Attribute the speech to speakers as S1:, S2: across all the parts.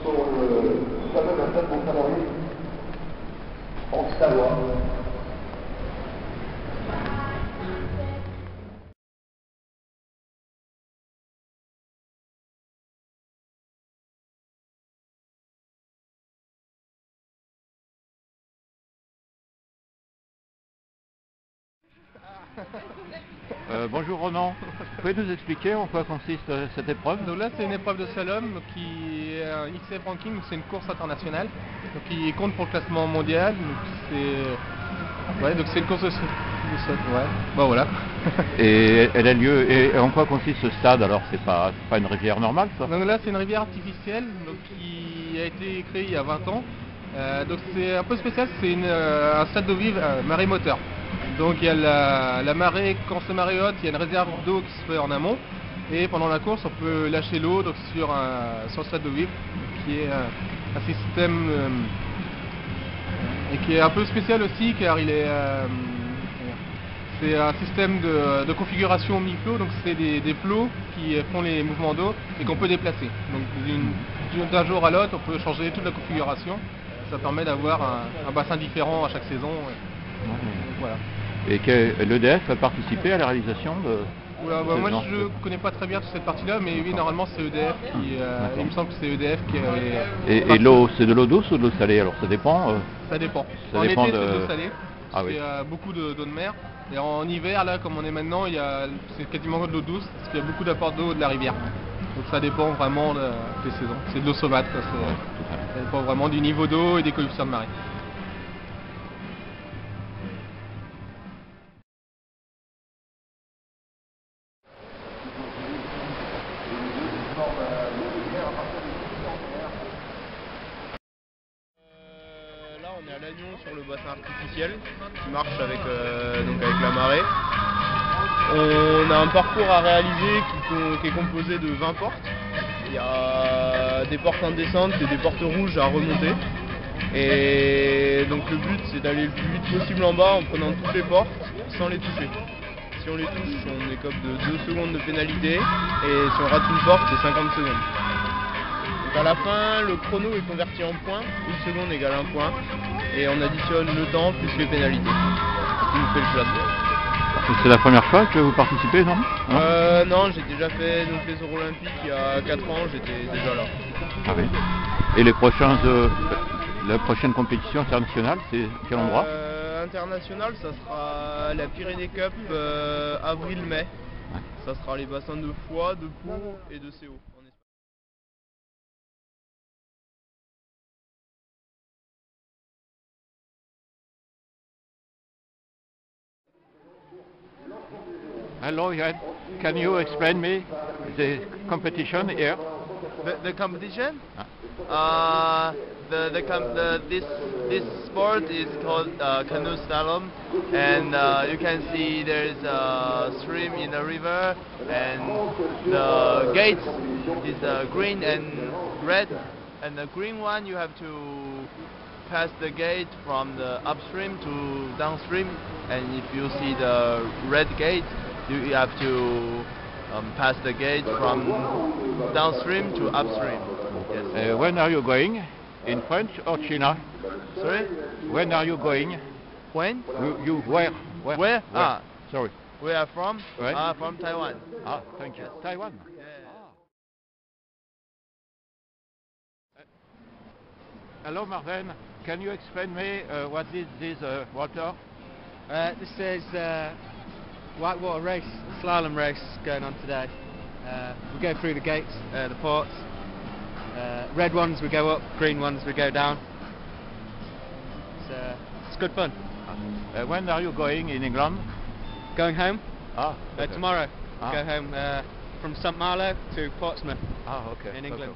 S1: sur le fameux 27 Mont-Saint-Maurice, en Savoie.
S2: Bonjour Ronan, vous pouvez nous expliquer en quoi consiste cette épreuve?
S3: Donc là c'est une épreuve de slalom qui est un XCF ranking, c'est une course internationale donc qui compte pour le classement mondial. Donc c'est une course de ouais. Bon voilà.
S2: Et elle a lieu, et en quoi consiste ce stade alors? C'est pas une rivière normale ça?
S3: Donc là c'est une rivière artificielle donc, qui a été créée il y a 20 ans. Donc c'est un peu spécial, c'est un stade d'eau vive marée moteur. Donc il y a la marée, quand c'est marée haute, il y a une réserve d'eau qui se fait en amont. Et pendant la course, on peut lâcher l'eau sur le stade d'eau vive, qui est un système et qui est un peu spécial aussi, car c'est un système de configuration mi-flot. Donc c'est des flots qui font les mouvements d'eau et qu'on peut déplacer. Donc d'un jour à l'autre, on peut changer toute la configuration. Ça permet d'avoir un bassin différent à chaque saison. Donc, voilà.
S2: Et que l'EDF a participé à la réalisation de...
S3: Moi je ne connais pas très bien toute cette partie-là, mais oui, normalement c'est EDF qui... il me semble que c'est EDF qui avait...
S2: Et l'eau, c'est de l'eau douce ou de l'eau salée? Alors ça dépend
S3: Ça dépend.
S2: Ça
S3: en
S2: dépend
S3: été c'est de l'eau salée, parce
S2: oui.
S3: qu'il y a beaucoup d'eau de mer. Et en hiver, là comme on est maintenant, c'est quasiment de l'eau douce, parce qu'il y a beaucoup d'apports d'eau de la rivière. Donc ça dépend vraiment des saisons. C'est de l'eau saumâtre, ça dépend vraiment du niveau d'eau et des coefficients de marée.
S4: Là on est à Lannion sur le bassin artificiel qui marche avec la marée. On a un parcours à réaliser qui est composé de 20 portes. Il y a des portes en descente et des portes rouges à remonter. Et donc le but c'est d'aller le plus vite possible en bas en prenant toutes les portes sans les toucher. Si on les touche, on écope de 2 secondes de pénalité, et si on rate une porte, c'est 50 secondes. Donc à la fin, le chrono est converti en points, 1 seconde égale 1 point, et on additionne le temps plus les pénalités, ce qui nous fait le classement.
S2: C'est la première fois que vous participez, non?
S4: Non, j'ai déjà fait donc, les Jeux Olympiques il y a 4 ans, j'étais déjà là.
S2: Ah oui. Et la prochaine compétition internationale, c'est quel endroit?
S4: International, ça sera la Pyrénées Cup avril-mai. Ouais. Ça sera les bassins de Foix, de Pau et de CO en Espagne.
S2: Hello, Yann. Can you explain me the competition here?
S5: The competition? This sport is called canoe slalom, and you can see there's a stream in the river, and the gate is green and red, and the green one you have to pass the gate from the upstream to downstream, and if you see the red gate, you have to pass the gate from downstream to upstream. Yes.
S2: When are you going? In French or China?
S5: Sorry?
S2: When are you going?
S5: When?
S2: Where?
S5: Where? Ah.
S2: Sorry.
S5: Where are you from?
S2: Right.
S5: From Taiwan.
S2: Ah, thank you.
S5: Yes.
S2: Taiwan?
S5: Yeah.
S2: Hello Marvin, can you explain me what is this water?
S6: This is whitewater race, slalom race going on today. We go through the gates, the ports. Red ones we go up, green ones we go down. It's good fun.
S2: When are you going in England?
S6: Going home?
S2: Ah, okay.
S6: Tomorrow. Go home from St Malo to Portsmouth.
S2: Ah, okay.
S6: In England.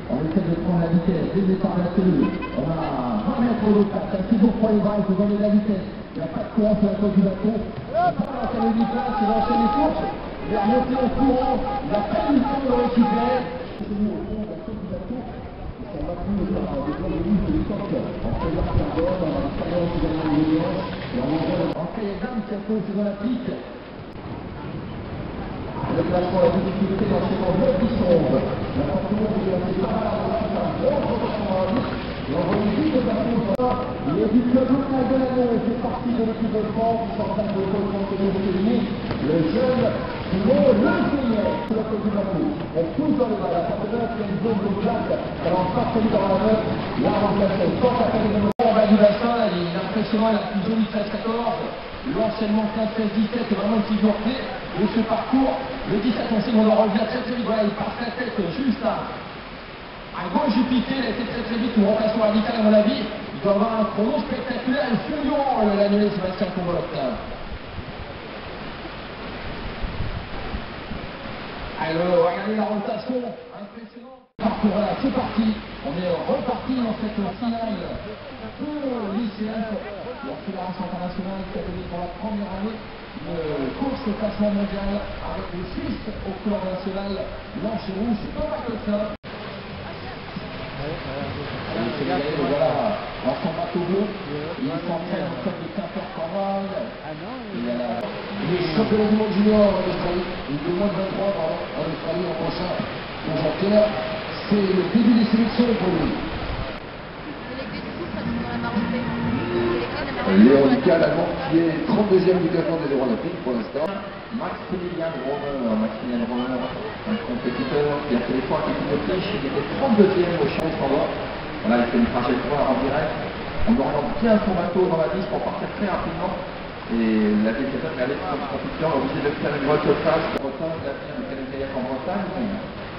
S1: On essaie de prendre la vitesse dès le départ de la tenue. On a 20 mètres de passe, c'est toujours pour les bras, il faut donner de la vitesse. Il n'y a pas de courant sur la côte du bateau. Il va enchaîner les places, il va enchaîner les courses. Il va remonter au courant, il va pas eu le temps de le récupérer. C'est nous au fond de la côte du bateau. Ils sont maintenus En kayak qui impose les Olympiques. Le classement la difficulté d'enchaînement 9 qui sombre. La parcours qui a fait pas mal à et on voit vite de parcours. Il est du club local de l'année, c'est parti de l'équipe de France, qui sont en train de reconnaître le jeune Simon Le Seigneur, sur la côte du bateau. On pousse dans le bas, la partenaire qui a une zone de plaque, elle en passe celui dans la main, la remplacement, force à faire des moments. En bas du bassin, il est impressionnant, il a une jolie 13-14. L'enchaînement 15-16-17 est vraiment une figure clé de ce parcours. Le 17, on sait qu'on le revient très vite, voilà, il passe la tête juste à gauche du piqué, il a été très vite, une rotation radicale à mon avis. Il doit avoir un chrono spectaculaire et fulgurant, l'annulé Sébastien Combolotte. Alors, regardez la rotation, impressionnant. Parcours, voilà, c'est parti. On est reparti dans cette finale de l'ICF, l'accélération internationale qui a donné pour la première année une course au classement mondial avec les Suisses au couleur national blanche et rouge. C'est pas que ça. Voilà, dans son bateau bleu, il s'entraîne en club de Quimper-Corval. Il est champion du monde junior en Australie, il est moins de 23 en Australie l'an prochain. Pour Jean-Pierre, c'est le début des sélections pour lui. Léon Ducal, allemand, qui est 32e du classement des Olympiques pour l'instant. Maximilian Romer, un compétiteur qui a fait les points avec l'Autriche, il était 32e au champ standard. Voilà, il fait une trajectoire en direct. On oriente bien son bateau dans la piste pour partir très rapidement. Et l'aviateur est allé sur le compétiteur, obligé de faire une volte-face. Bretagne, l'avenir du Canada en Bretagne,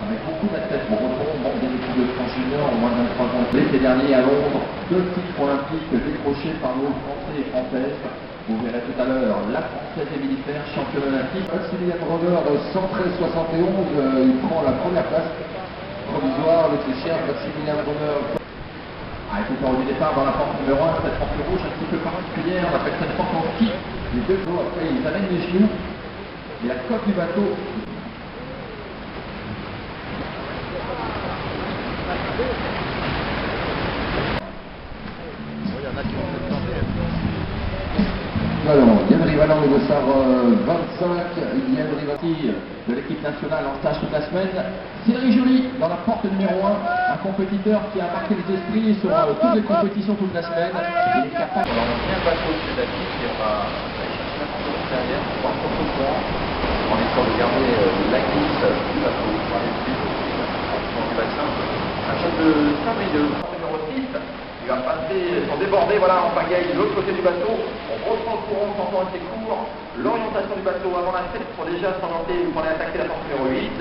S1: avec beaucoup d'athlètes bretons, des équipes de France junior en moins de 23 ans. L'été dernier à Londres, 2 titres olympiques décrochés par nos Français et Françaises. Vous verrez tout à l'heure la Française Émilie Fer, championne olympique. Maximilian Romer de 113,71, il prend la première place provisoire, l'Autrichien Maximilian Romer. Ah, il faut au départ dans la porte numéro 1, cette porte rouge un petit peu particulière, on appelle cette porte en ski. Les deux jours après, ils amènent les genoux et la coque du bateau. Alors, Yann Rivalan de Dossard 25, Yann Rivati de l'équipe nationale en stage toute la semaine. Thierry Joly dans la porte numéro 1, un compétiteur qui a marqué les esprits sur toutes les compétitions toute la semaine. Il est capable.
S2: Alors, on vient bateau de l'Atlantique, il va aller chercher un peu derrière pour voir contre le courant, en essayant de garder la glisse du bateau pour aller le plus possible du bassin. Un jeu de Saint-Brieuc, numéro 6. Il va passer, sans déborder, voilà, en pagaille de l'autre côté du bateau. On reprend le courant, on s'entend assez court. L'orientation du bateau avant la tête pour déjà s'orienter pour aller attaquer la porte numéro 8. 6.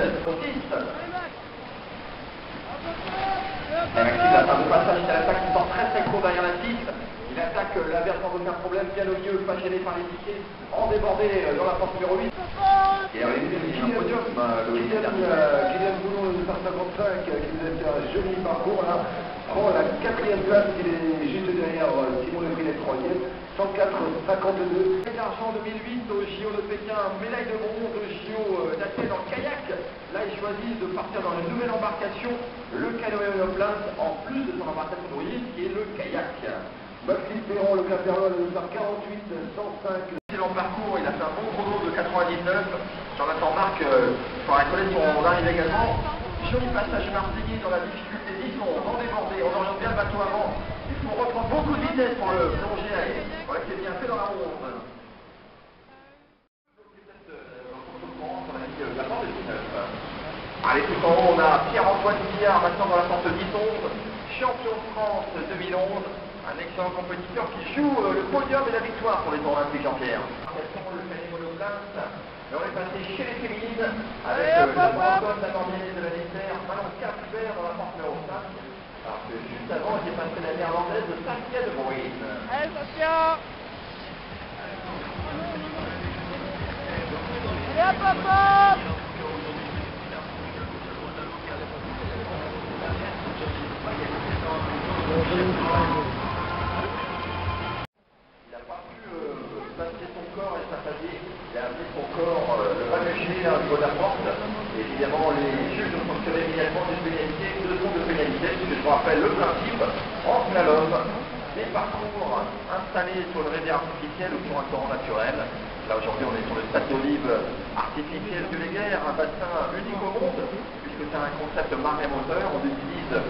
S2: Et Maxime, là, un beau passage, il attaque qui sort très court derrière la piste. Il attaque la verre sans aucun problème, bien au milieu, pas gêné par les piquets, en débordé dans la porte numéro 8. Et on est un podium, Kylian Boulon de 55, qui nous a fait un joli parcours là. Prend la 4e place, il est juste derrière Simon Le Brie, 3e, 104,52. D'argent 2008 au JO de Pékin, médaille de bronze au JO d'Athènes en kayak. Là, il choisit de partir dans une nouvelle embarcation, le canoë-monoplace, en plus de son embarcation d'origine, qui est le kayak. Maxime Perron, le Claperlois, de 48, 105. Excellent parcours, il a fait un bon chrono de 99. Jonathan Marc fera connaître son arrivée également. Joli passage marseillais dans la difficulté 10, on débordé, on oriente bien le bateau avant. Il faut reprendre beaucoup de vitesse pour le plonger. Voilà, c'est bien fait dans la ronde. Allez, tout en haut, on a Pierre-Antoine Guillard maintenant dans la porte 10-11, champion de France 2011, un excellent compétiteur qui joue le podium et la victoire pour les tours olympiques, Jean-Pierre. Le canet monoplace. Et on est passé chez les féminines avec la Bretonne, la Nordienne de la Dessert, Manon Carpubert dans la porte numéro 5. Alors que juste avant, j'ai passé la néerlandaise de Saskia de Bruyn.
S7: Allez, Saskia! Allez, hop, hop, hop!
S2: Il n'a pas pu passer son corps et s'affadier. Il a amené son corps le bas du gilet au niveau de la porte. Et évidemment, les juges ont sanctionné immédiatement d'une pénalité de secondes de pénalité. pénalité, puisque je vous rappelle le principe en slalom, des parcours installés sur le rivière artificiel ou sur un torrent naturel. Là aujourd'hui on est sur le stade d'Olive artificiel de Léguerre, un bassin unique au monde, puisque c'est un concept marée moteur. On utilise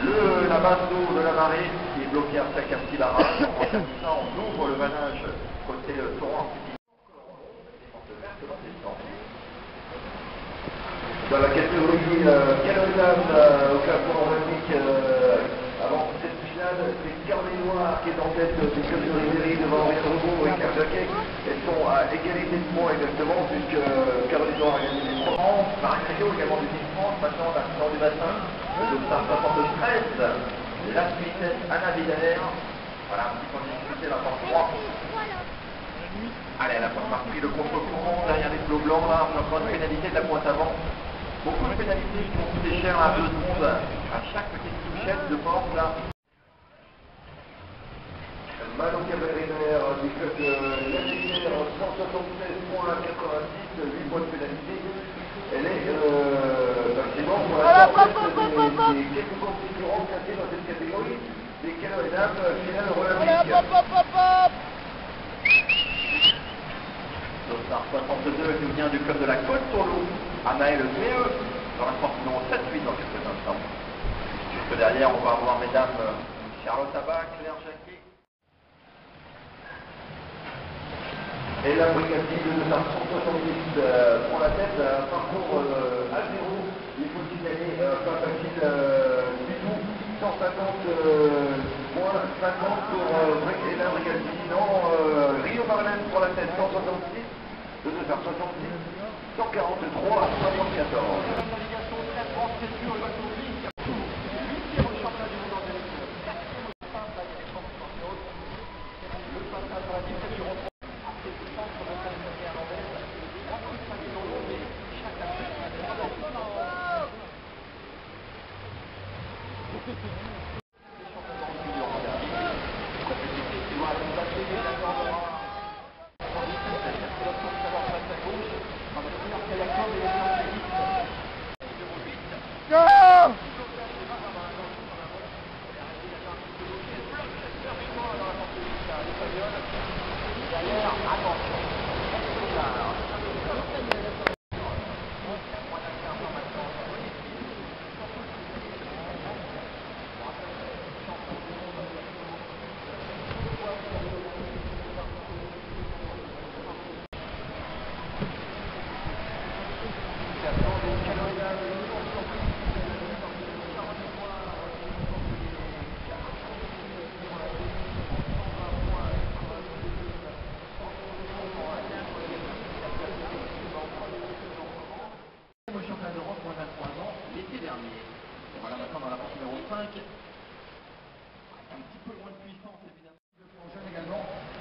S2: la masse d'eau de la marée qui est bloquée à chaque petit barrage. En terminant, on ouvre le vannage côté torrent artificiel. Dans la catégorie Canoë-Dames au classement olympique avant cette finale, c'est Caroline Noire qui est en tête du club de Ribéry devant Henri Rebourg et Claire Jacquet. Elles sont à égalité de points exactement, puisque Caroline Noire a gagné les 3 ans, Marie Régaud également du 10-30, maintenant l'accident du bassin de 73, la Suissesse Anna Vidaler, voilà un petit peu de difficulté dans la 3. Allez, elle a pas pris le contre-courant derrière les flots blancs là, on a encore une pénalité de la pointe avant. Beaucoup de pénalités qui vont coûter cher à 2 secondes à chaque petite touchette de porte là. Manon Cabrera du club de l'Indicaire, 176 points à 90, 8 points de pénalité. Elle est effectivement pour la des quelques concurrents classés dans cette catégorie des Canoë-Dames finale olympique. Dossard 62 qui vient du club de la Côte sur l'eau. Anaël BE dans la porte numéro 7-8 dans quelques instants. Juste derrière, on va avoir mesdames Charlotte Abac, Claire Jacquet. Et la brigadier de 170 pour la tête, un parcours à zéro. Il faut signaler pas facile du tout. 150 points, 50 pour la brigadier. Non, Rio Marlène pour la tête, 166. De 2h66, 143 à 74.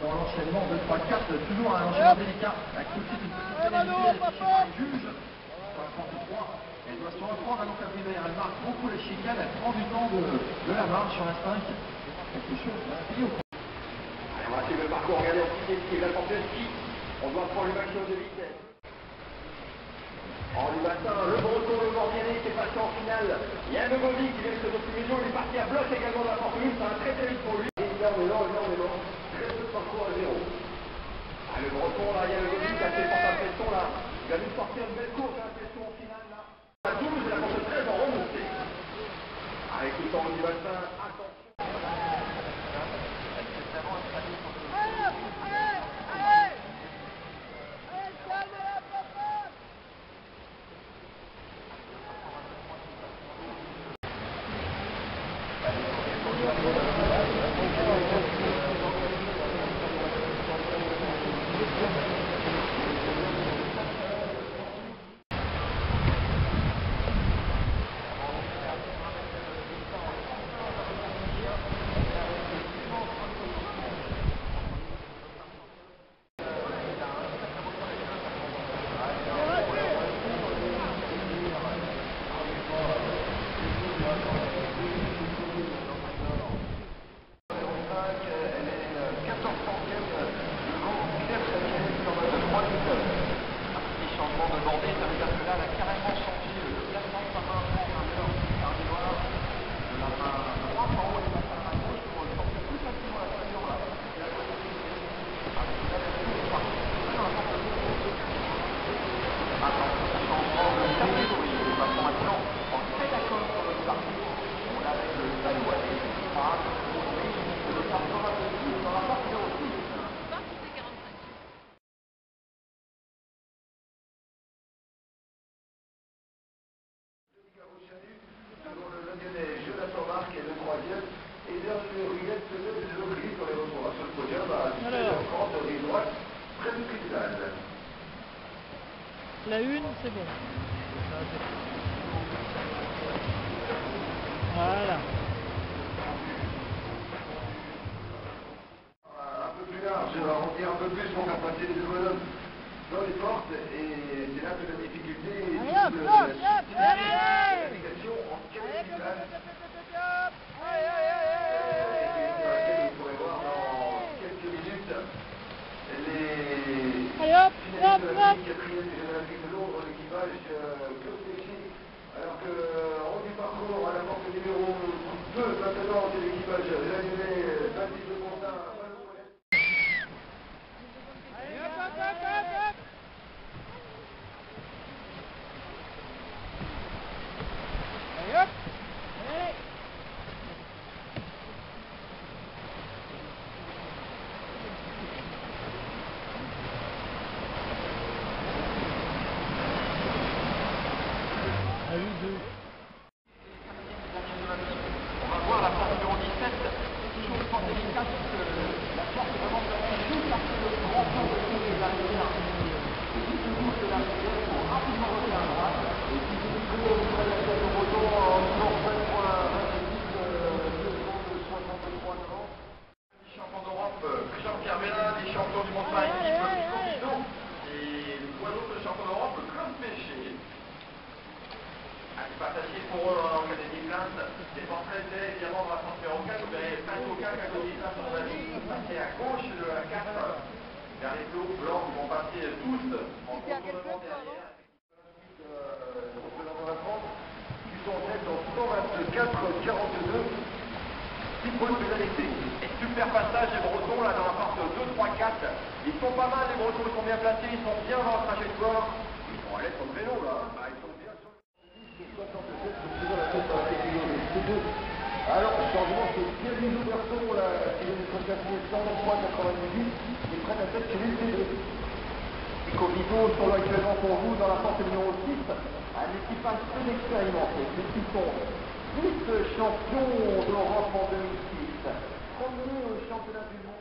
S2: Dans l'enchaînement 2-3-4, toujours un enchaînement délicat, avec tout de suite une petite pénalité par le juge. 33, elle doit se reprendre à l'encadrement, elle marque beaucoup les chicanes, elle prend du temps de la marche sur la 5. Quelque chose va se payer au fond. Allez, on va suivre le parcours, regardez, on ski, la porte de ski, on doit prendre le maximum de vitesse. En du bassin, le breton, le Morbihanais qui est passé en finale. Il y a Nogovic qui vient de se retrouver milieu, il est parti à bloc également de la porte 1, ça va très vite pour lui. Énormément. Très peu de parcours à zéro. Ah, le breton là, il y a le Nogovic qui a fait porte à pression là. Il va nous sortir une belle course à la pression en finale là. À 12, la porte 13 en remontée. Ah, écoutons du bassin, attention. Ruguette se met des ouvriers sur les retours sur le podium à 17h30 de rive droite, près du cristal.
S7: La une, c'est bon. Voilà.
S2: Un peu plus large, on va remplir un peu plus pour faire passer les deux bonhommes dans les portes et c'est là que la difficulté est de la navigation en cristal. Vous pourrez voir dans quelques minutes les finalistes de la 4e des Jeux Olympiques de Londres, l'équipage Claude Péchy, alors que en haut du parcours à la porte numéro 2 maintenant c'est l'équipage Janine Baptiste de Montin. On va voir la porte numéro 17, toujours fort délicate, parce que la porte est vraiment juste après le grand pont de la rivière. Et juste le bout de la rivière, il faut rapidement revenir à droite. Et puis vous pouvez vous faire la tête au breton en 23 devant. Champion d'Europe, Jean-Pierre Bellin, des champions du monde maritime, et le poids lourd de champion d'Europe, Claude Péchy. Partagé pour eux en Académie Place, les portraits étaient évidemment dans la porte numéro 4, vous verrez plein de coca Académie Place dans la vie, passer à gauche de la 4, vers les flots blancs qui vont passer tous en contournement derrière. Qui sont en tête dans 124-42, 6 points de pénalité. Super passage des Bretons là dans la porte 2, 3, 4. Ils sont pas mal les Bretons, ils sont bien placés, ils sont bien dans la trajectoire. Ils vont aller sur le vélo là, ils sont bien sur le... Alors, changement, c'est Thierry Louberton, qui vient d'être classé 103-98, il est prêt à tête chez l'UC2. Nico Vito sont là actuellement pour vous dans la porte numéro 6, un équipage très expérimenté. Ils sont 10 champions d'Europe en 2006, premier au championnat du monde.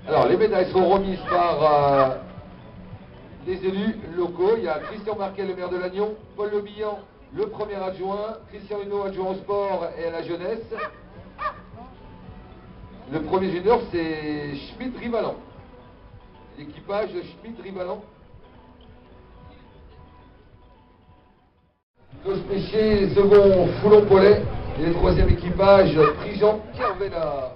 S1: Alors, les médailles seront remises par les élus locaux. Il y a Christian Marquet, le maire de Lannion, Paul Le Bihan, le premier adjoint, Christian Huneau, adjoint au sport et à la jeunesse. Le premier junior, c'est Schmidt-Rivalan. L'équipage Schmidt-Rivalan. Claude Péchy, second Foulon-Paulet. Et le troisième équipage, Prigent Kervella.